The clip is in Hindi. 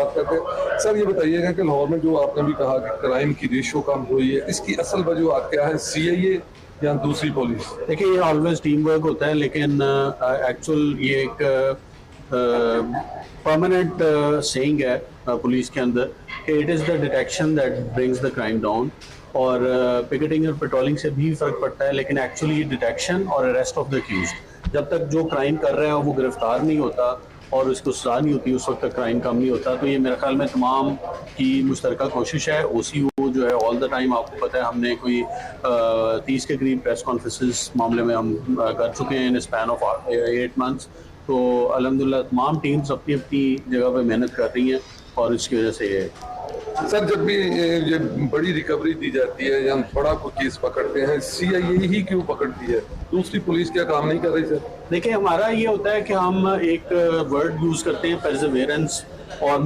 बात करते हैं। सर ये बताइएगा कि लाहौर में जो आपने भी कहा कि क्राइम की रेशो कम हुई है, इसकी असल वजह क्या है, सीआईए या दूसरी पुलिस? देखिए, ये ऑलवेज टीम वर्क होता है, लेकिन एक्चुअल ये एक परमानेंट सेइंग है पुलिस के अंदर कि it is the detection that brings the crime down. और पिकेटिंग और पेट्रोलिंग से भी फर्क पड़ता है, लेकिन एक्चुअली डिटेक्शन और अरेस्ट ऑफ द अक्यूज्ड, जब तक जो क्राइम कर रहा है वो गिरफ्तार नहीं होता और उसको सजा नहीं होती, उस वक्त तक क्राइम कम नहीं होता। तो ये मेरे ख्याल में तमाम की मुश्तरका कोशिश है। OCO जो है ऑल द टाइम, आपको पता है, हमने कोई 30 के करीब प्रेस कॉन्फ्रेंसेस मामले में हम कर चुके हैं इन स्पैन ऑफ 8 मंथ्स। तो अल्हम्दुलिल्लाह तमाम टीम्स अपनी अपनी जगह पे मेहनत कर रही हैं और इसकी वजह से ये सर जब भी ये बड़ी रिकवरी दी जाती है या बड़ा कोई केस पकड़ते हैं, सीआईए ही क्यों पकड़ती है, दूसरी पुलिस क्या काम नहीं कर रही? सर देखिए, हमारा ये होता है कि हम एक वर्ड यूज़ करते हैं, परसेवेरेंस, और